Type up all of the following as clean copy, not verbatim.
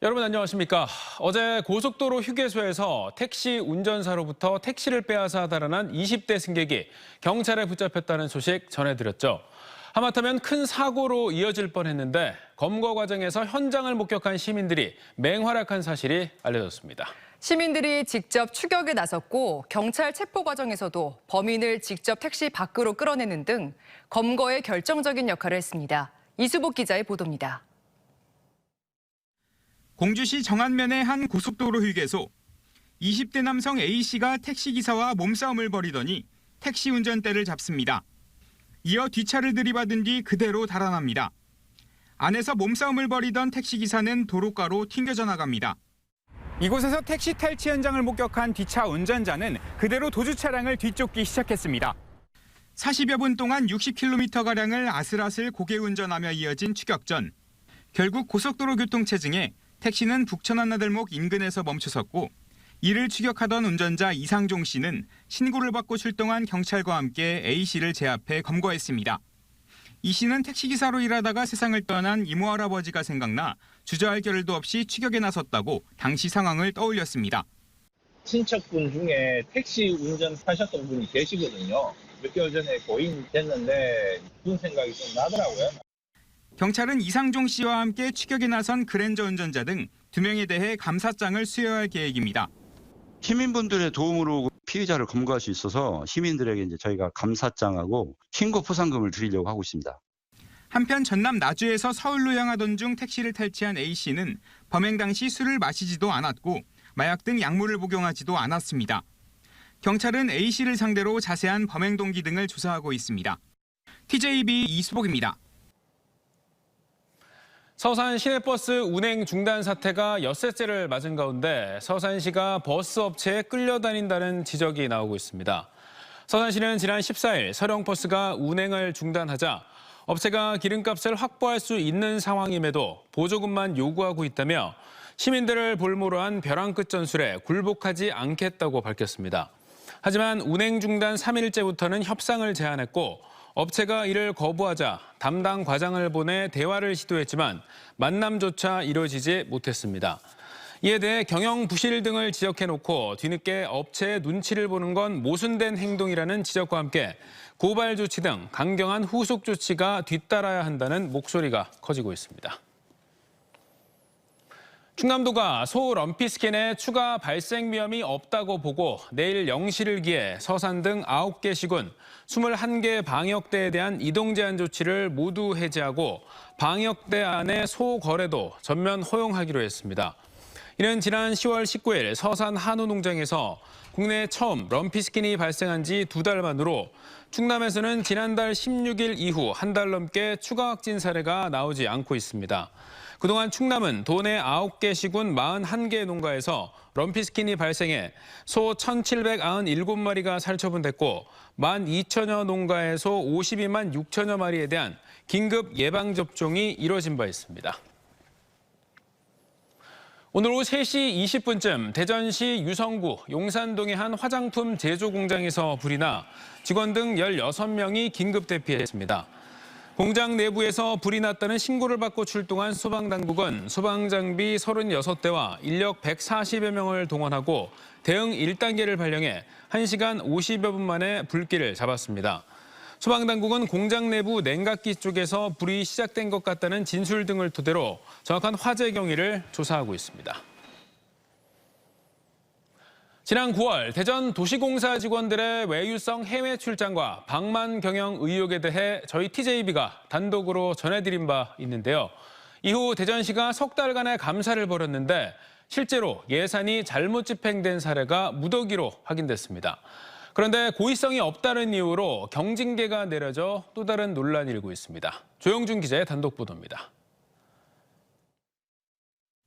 여러분 안녕하십니까? 어제 고속도로 휴게소에서 택시 운전사로부터 택시를 빼앗아 달아난 20대 승객이 경찰에 붙잡혔다는 소식 전해드렸죠. 하마터면 큰 사고로 이어질 뻔했는데 검거 과정에서 현장을 목격한 시민들이 맹활약한 사실이 알려졌습니다. 시민들이 직접 추격에 나섰고 경찰 체포 과정에서도 범인을 직접 택시 밖으로 끌어내는 등 검거에 결정적인 역할을 했습니다. 이수복 기자의 보도입니다. 공주시 정안면의 한 고속도로 휴게소. 20대 남성 A씨가 택시기사와 몸싸움을 벌이더니 택시 운전대를 잡습니다. 이어 뒷차를 들이받은 뒤 그대로 달아납니다. 안에서 몸싸움을 벌이던 택시기사는 도로가로 튕겨져 나갑니다. 이곳에서 택시 탈취 현장을 목격한 뒷차 운전자는 그대로 도주 차량을 뒤쫓기 시작했습니다. 40여 분 동안 60km가량을 아슬아슬 고개 운전하며 이어진 추격전. 결국 고속도로 교통체증에 택시는 북천안나들목 인근에서 멈춰섰고 이를 추격하던 운전자 이상종 씨는 신고를 받고 출동한 경찰과 함께 A씨를 제압해 검거했습니다. 이 씨는 택시기사로 일하다가 세상을 떠난 이모 할아버지가 생각나 주저할 겨를도 없이 추격에 나섰다고 당시 상황을 떠올렸습니다. 친척분 중에 택시 운전하셨던 분이 계시거든요. 몇 개월 전에 고인됐는데 그런 생각이 좀 나더라고요. 경찰은 이상종 씨와 함께 추격에 나선 그랜저 운전자 등 2명에 대해 감사장을 수여할 계획입니다. 시민분들의 도움으로 피의자를 검거할 수 있어서 시민들에게 이제 저희가 감사장하고 신고 포상금을 드리려고 하고 있습니다. 한편 전남 나주에서 서울로 향하던 중 택시를 탈취한 A씨는 범행 당시 술을 마시지도 않았고 마약 등 약물을 복용하지도 않았습니다. 경찰은 A씨를 상대로 자세한 범행 동기 등을 조사하고 있습니다. TJB 이수복입니다. 서산 시내버스 운행 중단 사태가 엿새째를 맞은 가운데 서산시가 버스 업체에 끌려다닌다는 지적이 나오고 있습니다. 서산시는 지난 14일 서령버스가 운행을 중단하자 업체가 기름값을 확보할 수 있는 상황임에도 보조금만 요구하고 있다며 시민들을 볼모로 한 벼랑 끝 전술에 굴복하지 않겠다고 밝혔습니다. 하지만 운행 중단 3일째부터는 협상을 제안했고 업체가 이를 거부하자 담당 과장을 보내 대화를 시도했지만 만남조차 이루어지지 못했습니다. 이에 대해 경영 부실 등을 지적해놓고 뒤늦게 업체의 눈치를 보는 건 모순된 행동이라는 지적과 함께 고발 조치 등 강경한 후속 조치가 뒤따라야 한다는 목소리가 커지고 있습니다. 충남도가 소 럼피스캔에 추가 발생 위험이 없다고 보고 내일 0시를 기해 서산 등 9개 시군 21개 방역대에 대한 이동 제한 조치를 모두 해제하고 방역대 안의 소 거래도 전면 허용하기로 했습니다. 이는 지난 10월 19일 서산 한우 농장에서 국내에 처음 럼피스킨이 발생한 지 2달 만으로 충남에서는 지난달 16일 이후 한 달 넘게 추가 확진 사례가 나오지 않고 있습니다. 그동안 충남은 도내 9개 시군 41개 농가에서 럼피스킨이 발생해 소 1,797마리가 살처분됐고 12,000여 농가에서 52만 6천여 마리에 대한 긴급 예방접종이 이뤄진 바 있습니다. 오늘 오후 3시 20분쯤 대전시 유성구 용산동의 한 화장품 제조 공장에서 불이 나 직원 등 16명이 긴급 대피했습니다. 공장 내부에서 불이 났다는 신고를 받고 출동한 소방당국은 소방장비 36대와 인력 140여 명을 동원하고 대응 1단계를 발령해 1시간 50여 분 만에 불길을 잡았습니다. 소방당국은 공장 내부 냉각기 쪽에서 불이 시작된 것 같다는 진술 등을 토대로 정확한 화재 경위를 조사하고 있습니다. 지난 9월 대전 도시공사 직원들의 외유성 해외 출장과 방만 경영 의혹에 대해 저희 TJB가 단독으로 전해드린 바 있는데요. 이후 대전시가 석 달간의 감사를 벌였는데 실제로 예산이 잘못 집행된 사례가 무더기로 확인됐습니다. 그런데 고의성이 없다는 이유로 경징계가 내려져 또 다른 논란이 일고 있습니다. 조영준 기자의 단독 보도입니다.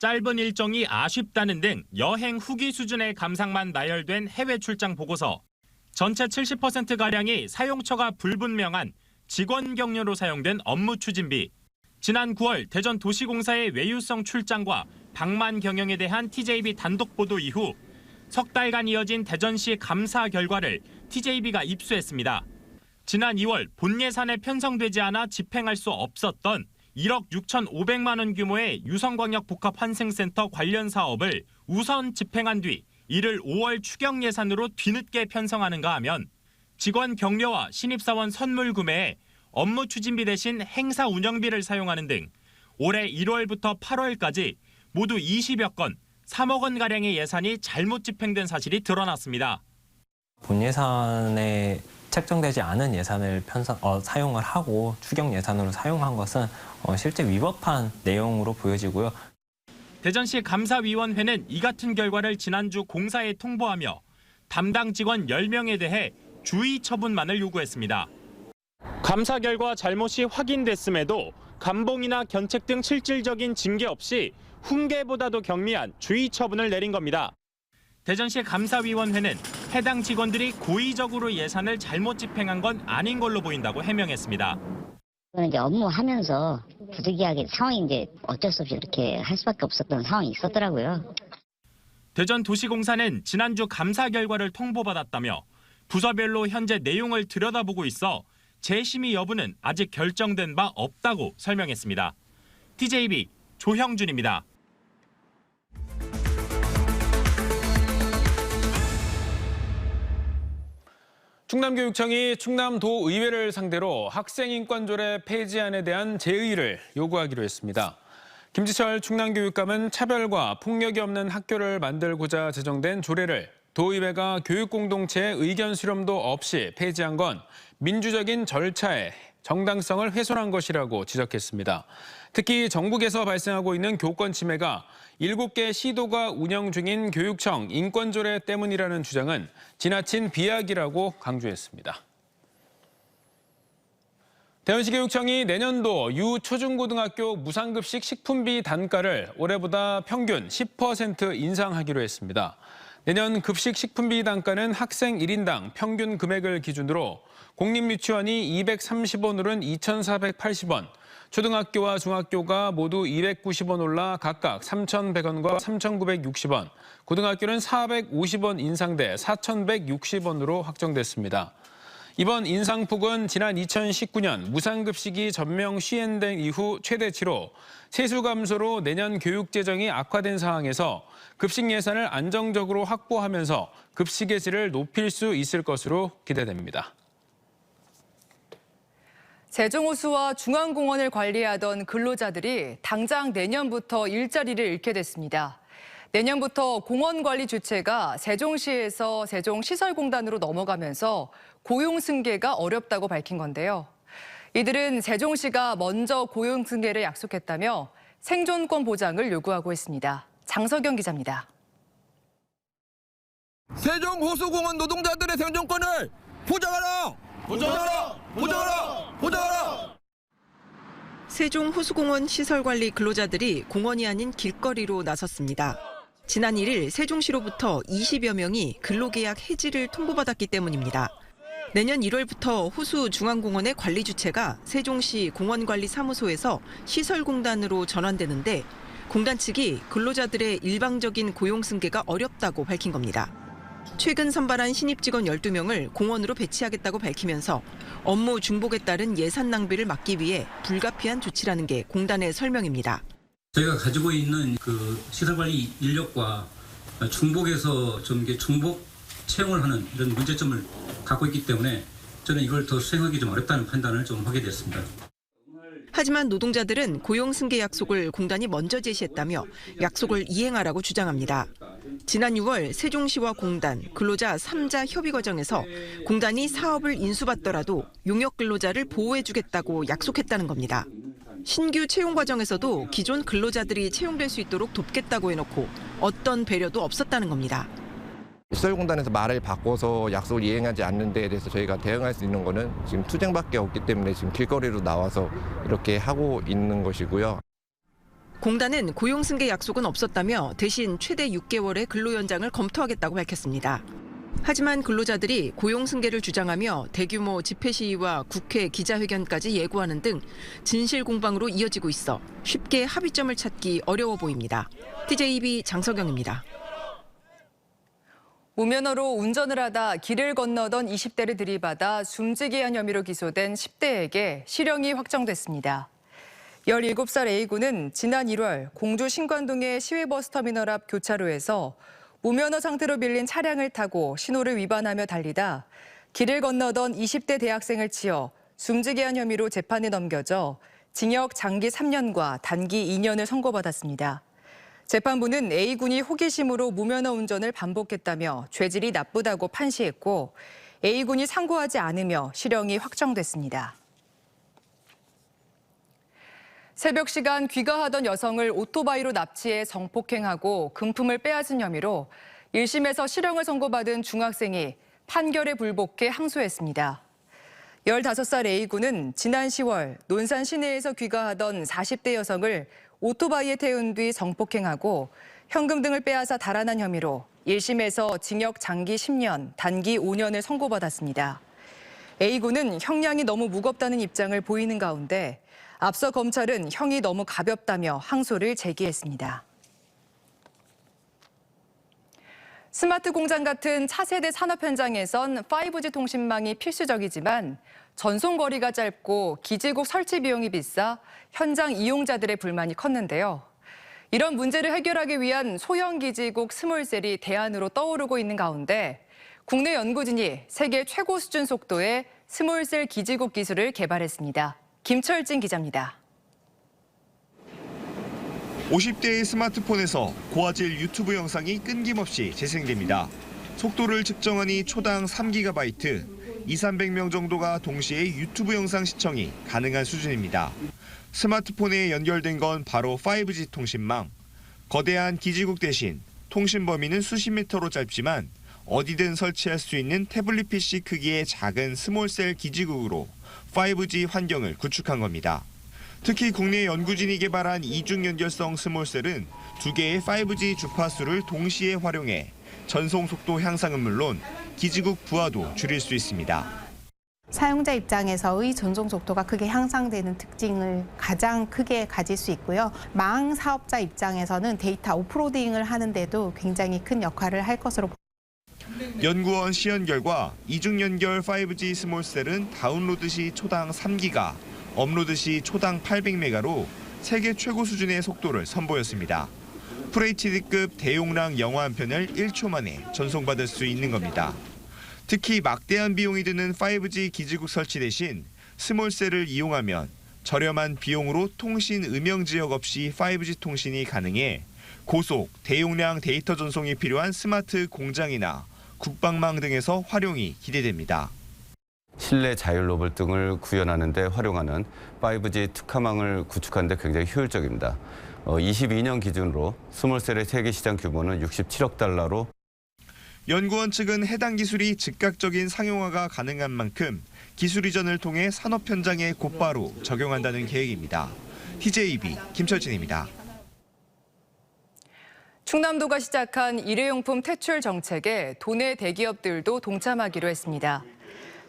짧은 일정이 아쉽다는 등 여행 후기 수준의 감상만 나열된 해외 출장 보고서. 전체 70%가량이 사용처가 불분명한 직원 격려로 사용된 업무 추진비. 지난 9월 대전 도시공사의 외유성 출장과 방만 경영에 대한 TJB 단독 보도 이후 석 달간 이어진 대전시 감사 결과를 TJB가 입수했습니다. 지난 2월 본 예산에 편성되지 않아 집행할 수 없었던 1억 6,500만 원 규모의 유성광역복합환승센터 관련 사업을 우선 집행한 뒤 이를 5월 추경 예산으로 뒤늦게 편성하는가 하면 직원 격려와 신입사원 선물 구매에 업무 추진비 대신 행사 운영비를 사용하는 등 올해 1월부터 8월까지 모두 20여 건 3억 원가량의 예산이 잘못 집행된 사실이 드러났습니다. 본 예산에 책정되지 않은 예산을 사용을 하고 추경 예산으로 사용한 것은 실제 위법한 내용으로 보여지고요. 대전시 감사위원회는 이 같은 결과를 지난주 공사에 통보하며 담당 직원 10명에 대해 주의 처분만을 요구했습니다. 감사 결과 잘못이 확인됐음에도 감봉이나 견책 등 실질적인 징계 없이 훈계보다도 경미한 주의 처분을 내린 겁니다. 대전시 감사위원회는 해당 직원들이 고의적으로 예산을 잘못 집행한 건 아닌 걸로 보인다고 해명했습니다. 이제 업무하면서 부득이하게 상황이 이제 어쩔 수 없이 이렇게 할 수밖에 없었던 상황이 있었더라고요. 대전도시공사는 지난주 감사 결과를 통보받았다며 부서별로 현재 내용을 들여다보고 있어 재심의 여부는 아직 결정된 바 없다고 설명했습니다. TJB 조형준입니다. 충남교육청이 충남도의회를 상대로 학생인권조례 폐지안에 대한 재의를 요구하기로 했습니다. 김지철 충남교육감은 차별과 폭력이 없는 학교를 만들고자 제정된 조례를 도의회가 교육공동체의 의견 수렴도 없이 폐지한 건 민주적인 절차의 정당성을 훼손한 것이라고 지적했습니다. 특히 전국에서 발생하고 있는 교권 침해가 7개 시도가 운영 중인 교육청 인권조례 때문이라는 주장은 지나친 비약이라고 강조했습니다. 대전시교육청이 내년도 유초중고등학교 무상급식 식품비 단가를 올해보다 평균 10% 인상하기로 했습니다. 내년 급식 식품비 단가는 학생 1인당 평균 금액을 기준으로 공립유치원이 230원으로는 2,480원, 초등학교와 중학교가 모두 290원 올라 각각 3,100원과 3,960원, 고등학교는 450원 인상돼 4,160원으로 확정됐습니다. 이번 인상폭은 지난 2019년 무상급식이 전면 시행된 이후 최대치로 세수 감소로 내년 교육재정이 악화된 상황에서 급식 예산을 안정적으로 확보하면서 급식의 질을 높일 수 있을 것으로 기대됩니다. 세종호수와 중앙공원을 관리하던 근로자들이 당장 내년부터 일자리를 잃게 됐습니다. 내년부터 공원 관리 주체가 세종시에서 세종시설공단으로 넘어가면서 고용 승계가 어렵다고 밝힌 건데요. 이들은 세종시가 먼저 고용 승계를 약속했다며 생존권 보장을 요구하고 있습니다. 장석영 기자입니다. 세종호수공원 노동자들의 생존권을 보장하라! 보장하라! 보장하라! 보장하라! 세종호수공원 시설관리 근로자들이 공원이 아닌 길거리로 나섰습니다. 지난 1일 세종시로부터 20여 명이 근로계약 해지를 통보받았기 때문입니다. 내년 1월부터 호수 중앙공원의 관리 주체가 세종시 공원관리사무소에서 시설공단으로 전환되는데 공단 측이 근로자들의 일방적인 고용 승계가 어렵다고 밝힌 겁니다. 최근 선발한 신입 직원 12명을 공원으로 배치하겠다고 밝히면서 업무 중복에 따른 예산 낭비를 막기 위해 불가피한 조치라는 게 공단의 설명입니다. 저희가 가지고 있는 그 시설관리 인력과 중복해서 좀 이게 중복 채용을 하는 이런 문제점을 갖고 있기 때문에 저는 이걸 더 수행하기 좀 어렵다는 판단을 좀 하게 됐습니다. 하지만 노동자들은 고용 승계 약속을 공단이 먼저 제시했다며 약속을 이행하라고 주장합니다. 지난 6월 세종시와 공단, 근로자 3자 협의 과정에서 공단이 사업을 인수받더라도 용역 근로자를 보호해주겠다고 약속했다는 겁니다. 신규 채용 과정에서도 기존 근로자들이 채용될 수 있도록 돕겠다고 해놓고 어떤 배려도 없었다는 겁니다. 시설공단에서 말을 바꿔서 약속을 이행하지 않는 데에 대해서 저희가 대응할 수 있는 거는 지금 투쟁밖에 없기 때문에 지금 길거리로 나와서 이렇게 하고 있는 것이고요. 공단은 고용 승계 약속은 없었다며 대신 최대 6개월의 근로 연장을 검토하겠다고 밝혔습니다. 하지만 근로자들이 고용 승계를 주장하며 대규모 집회 시위와 국회 기자회견까지 예고하는 등 진실 공방으로 이어지고 있어 쉽게 합의점을 찾기 어려워 보입니다. TJB 장석영입니다. 무면허로 운전을 하다 길을 건너던 20대를 들이받아 숨지게 한 혐의로 기소된 10대에게 실형이 확정됐습니다. 17살 A군은 지난 1월 공주 신관동의 시외버스터미널 앞 교차로에서 무면허 상태로 밀린 차량을 타고 신호를 위반하며 달리다 길을 건너던 20대 대학생을 치어 숨지게 한 혐의로 재판에 넘겨져 징역 장기 3년과 단기 2년을 선고받았습니다. 재판부는 A군이 호기심으로 무면허 운전을 반복했다며 죄질이 나쁘다고 판시했고 A군이 상고하지 않으며 실형이 확정됐습니다. 새벽 시간 귀가하던 여성을 오토바이로 납치해 성폭행하고 금품을 빼앗은 혐의로 1심에서 실형을 선고받은 중학생이 판결에 불복해 항소했습니다. 15살 A군은 지난 10월 논산 시내에서 귀가하던 40대 여성을 오토바이에 태운 뒤 성폭행하고 현금 등을 빼앗아 달아난 혐의로 1심에서 징역 장기 10년, 단기 5년을 선고받았습니다. A군은 형량이 너무 무겁다는 입장을 보이는 가운데 앞서 검찰은 형이 너무 가볍다며 항소를 제기했습니다. 스마트 공장 같은 차세대 산업 현장에선 5G 통신망이 필수적이지만 전송 거리가 짧고 기지국 설치 비용이 비싸 현장 이용자들의 불만이 컸는데요. 이런 문제를 해결하기 위한 소형 기지국 스몰셀이 대안으로 떠오르고 있는 가운데 국내 연구진이 세계 최고 수준 속도의 스몰셀 기지국 기술을 개발했습니다. 김철진 기자입니다. 50대의 스마트폰에서 고화질 유튜브 영상이 끊김없이 재생됩니다. 속도를 측정하니 초당 3GB, 200~300명 정도가 동시에 유튜브 영상 시청이 가능한 수준입니다. 스마트폰에 연결된 건 바로 5G 통신망. 거대한 기지국 대신 통신 범위는 수십 미터로 짧지만 어디든 설치할 수 있는 태블릿 PC 크기의 작은 스몰셀 기지국으로 5G 환경을 구축한 겁니다. 특히 국내 연구진이 개발한 이중 연결성 스몰셀은 2개의 5G 주파수를 동시에 활용해 전송 속도 향상은 물론 기지국 부하도 줄일 수 있습니다. 사용자 입장에서의 전송 속도가 크게 향상되는 특징을 가장 크게 가질 수 있고요. 망 사업자 입장에서는 데이터 오프로딩을 하는데도 굉장히 큰 역할을 할 것으로 보입니다. 연구원 시연 결과 이중 연결 5G 스몰셀은 다운로드 시 초당 3기가, 업로드 시 초당 800메가로 세계 최고 수준의 속도를 선보였습니다. FHD급 대용량 영화 한 편을 1초 만에 전송받을 수 있는 겁니다. 특히 막대한 비용이 드는 5G 기지국 설치 대신 스몰셀을 이용하면 저렴한 비용으로 통신 음영 지역 없이 5G 통신이 가능해 고속, 대용량 데이터 전송이 필요한 스마트 공장이나 국방망 등에서 활용이 기대됩니다. 실내 자율 로봇 등을 구현하는 데 활용하는 5G 특화망을 구축하는 데 굉장히 효율적입니다. 22년 기준으로 스몰셀의 세계 시장 규모는 67억 달러로 연구원 측은 해당 기술이 즉각적인 상용화가 가능한 만큼 기술 이전을 통해 산업 현장에 곧바로 적용한다는 계획입니다. TJB 김철진입니다. 충남도가 시작한 일회용품 퇴출 정책에 도내 대기업들도 동참하기로 했습니다.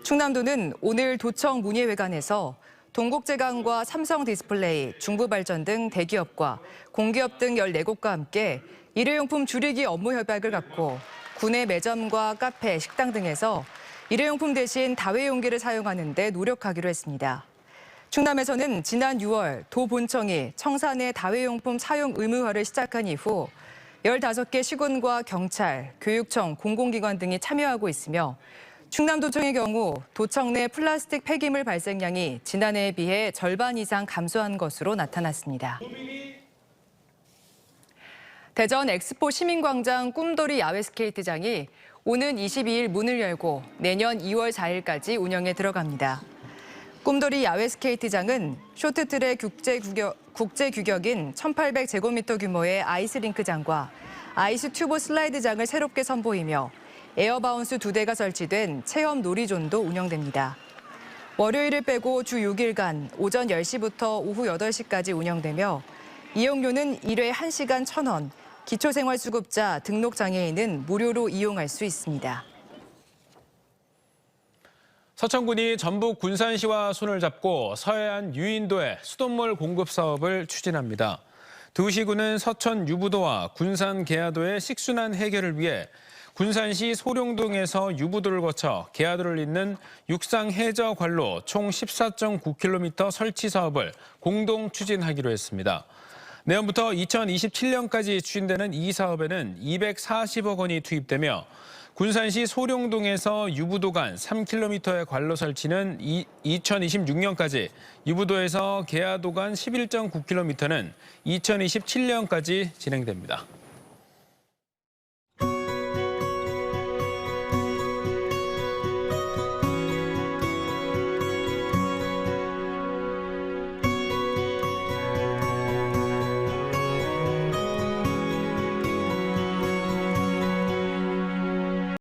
충남도는 오늘 도청 문예회관에서 동국제강과 삼성디스플레이, 중부발전 등 대기업과 공기업 등 14곳과 함께 일회용품 줄이기 업무 협약을 갖고 구내 매점과 카페, 식당 등에서 일회용품 대신 다회용기를 사용하는 데 노력하기로 했습니다. 충남에서는 지난 6월 도 본청이 청산의 다회용품 사용 의무화를 시작한 이후 15개 시군과 경찰, 교육청, 공공기관 등이 참여하고 있으며 충남도청의 경우 도청 내 플라스틱 폐기물 발생량이 지난해에 비해 절반 이상 감소한 것으로 나타났습니다. 대전 엑스포 시민광장 꿈돌이 야외 스케이트장이 오는 22일 문을 열고 내년 2월 4일까지 운영에 들어갑니다. 꿈돌이 야외 스케이트장은 쇼트트랙 국제 규격인 1,800제곱미터 규모의 아이스링크장과 아이스 튜브 슬라이드장을 새롭게 선보이며 에어바운스 2대가 설치된 체험 놀이존도 운영됩니다. 월요일을 빼고 주 6일간 오전 10시부터 오후 8시까지 운영되며 이용료는 1회 1시간 1,000원, 기초생활수급자, 등록장애인은 무료로 이용할 수 있습니다. 서천군이 전북 군산시와 손을 잡고 서해안 유인도에 수돗물 공급 사업을 추진합니다. 두 시군은 서천 유부도와 군산 계야도의 식순환 해결을 위해 군산시 소룡동에서 유부도를 거쳐 계야도를 잇는 육상 해저 관로 총 14.9km 설치 사업을 공동 추진하기로 했습니다. 내년부터 2027년까지 추진되는 이 사업에는 240억 원이 투입되며 군산시 소룡동에서 유부도 간 3km의 관로 설치는 2026년까지, 유부도에서 계야도 간 11.9km는 2027년까지 진행됩니다.